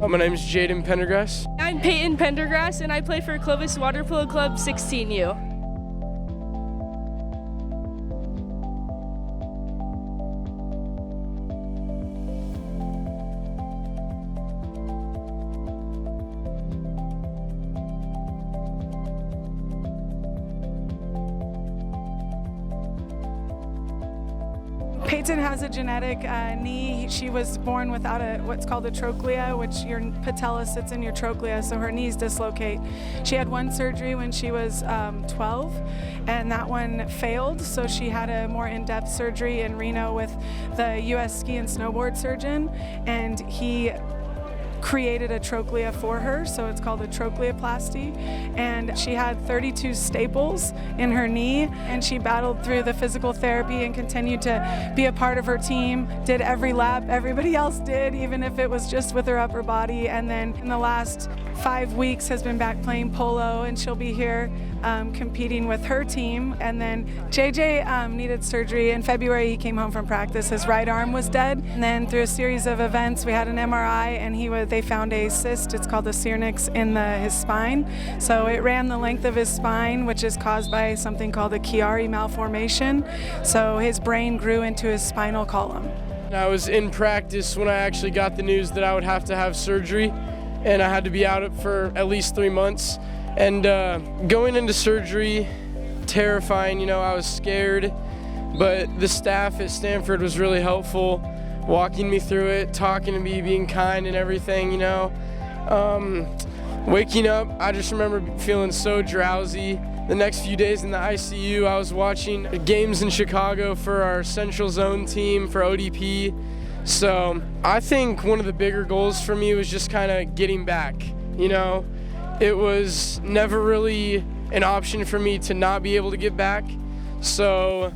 My name is Jadon Pendergrass. I'm Payton Pendergrass, and I play for Clovis Water Polo Club 16U. Payton has a genetic knee. She was born without what's called a trochlea, which your patella sits in your trochlea, so her knees dislocate. She had one surgery when she was 12, and that one failed, so she had a more in-depth surgery in Reno with the U.S. ski and snowboard surgeon, and he created a trochlea for her, so it's called a trochleoplasty, and she had 32 staples in her knee, and she battled through the physical therapy and continued to be a part of her team, did every lap everybody else did, even if it was just with her upper body, and then in the last 5 weeks has been back playing polo, and she'll be here competing with her team. And then JJ needed surgery. In February he came home from practice. His right arm was dead, and then through a series of events we had an MRI, and they found a cyst. It's called a syrinx in his spine. So it ran the length of his spine, which is caused by something called a Chiari malformation. So his brain grew into his spinal column. I was in practice when I actually got the news that I would have to have surgery, and I had to be out for at least 3 months. And going into surgery, terrifying, I was scared, but the staff at Stanford was really helpful, walking me through it, talking to me, being kind and everything, Waking up, I just remember feeling so drowsy. The next few days in the ICU, I was watching games in Chicago for our Central Zone team for ODP. So I think one of the bigger goals for me was just kind of getting back, It was never really an option for me to not be able to get back. So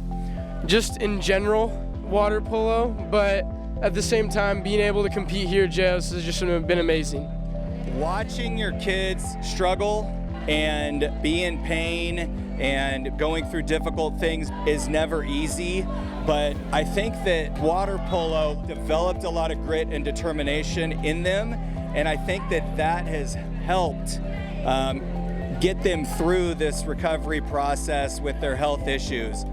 just in general, water polo, but at the same time, being able to compete here at JOS has just been amazing. Watching your kids struggle and be in pain and going through difficult things is never easy, but I think that water polo developed a lot of grit and determination in them, and I think that has helped get them through this recovery process with their health issues.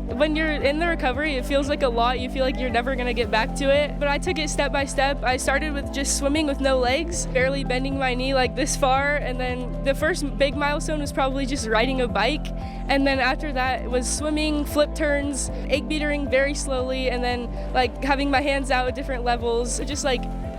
When you're in the recovery, it feels like a lot. You feel like you're never going to get back to it. But I took it step by step. I started with just swimming with no legs, barely bending my knee like this far. And then the first big milestone was probably just riding a bike. And then after that, it was swimming, flip turns, egg beatering very slowly, and then having my hands out at different levels. Just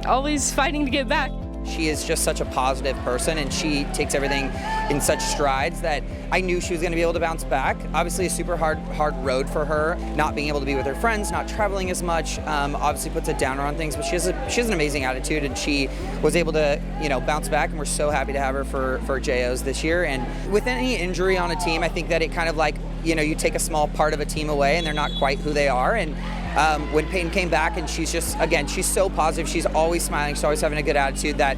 always fighting to get back. She is just such a positive person, and she takes everything in such strides that I knew she was going to be able to bounce back. Obviously a super hard road for her, not being able to be with her friends, not traveling as much, obviously puts a downer on things, but she has an amazing attitude, and she was able to bounce back, and we're so happy to have her for JOs this year. And with any injury on a team, I think that it kind of you take a small part of a team away and they're not quite who they are. And when Payton came back, and she's so positive, she's always smiling, she's always having a good attitude, that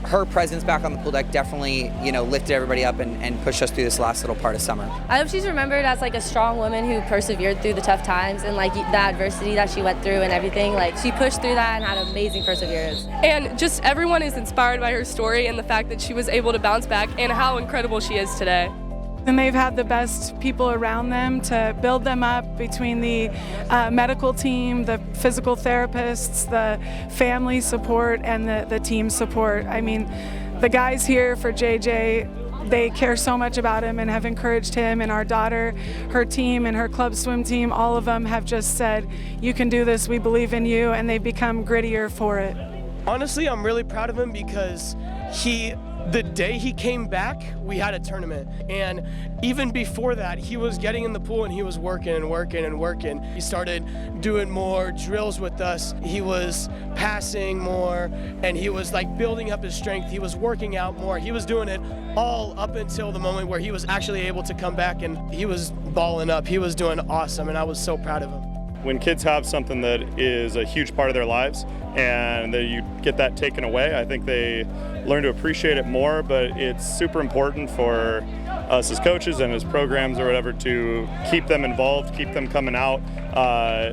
her presence back on the pool deck definitely lifted everybody up and pushed us through this last little part of summer. I hope she's remembered as a strong woman who persevered through the tough times and the adversity that she went through and everything. She pushed through that and had amazing perseverance. And just everyone is inspired by her story and the fact that she was able to bounce back and how incredible she is today. And they've had the best people around them to build them up, between the medical team, the physical therapists, the family support, and the team support. I mean, the guys here for JJ, they care so much about him and have encouraged him, and our daughter, her team and her club swim team, all of them have just said, you can do this, we believe in you, and they've become grittier for it. Honestly, I'm really proud of him because the day he came back, we had a tournament, and even before that, he was getting in the pool and he was working and working and working. He started doing more drills with us. He was passing more, and he was building up his strength. He was working out more. He was doing it all up until the moment where he was actually able to come back, and he was balling up. He was doing awesome, and I was so proud of him. When kids have something that is a huge part of their lives, and that you get that taken away. I think they learn to appreciate it more, but it's super important for us as coaches and as programs or whatever to keep them involved, keep them coming out,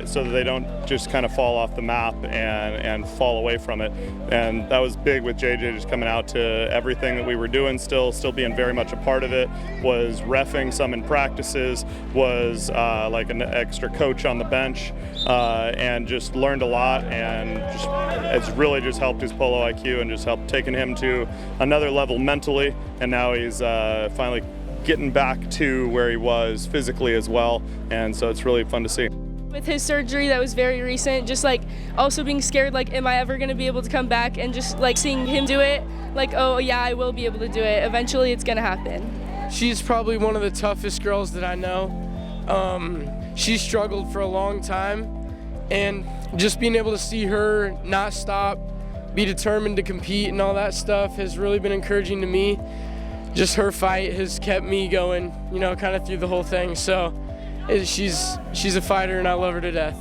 so that they don't just kind of fall off the map and fall away from it. And that was big with JJ, just coming out to everything that we were doing, still being very much a part of it, was reffing some in practices, was like an extra coach on the bench, and just learned a lot, and just it's really just helped his polo IQ and just helped taking him to another level mentally. And now he's finally getting back to where he was physically as well, and so it's really fun to see. With his surgery that was very recent, just like also being scared, like am I ever going to be able to come back, and just like seeing him do it, like oh yeah, I will be able to do it. Eventually it's going to happen. She's probably one of the toughest girls that I know. She struggled for a long time, and just being able to see her not stop, be determined to compete and all that stuff has really been encouraging to me. Just her fight has kept me going, kind of through the whole thing. So she's a fighter, and I love her to death.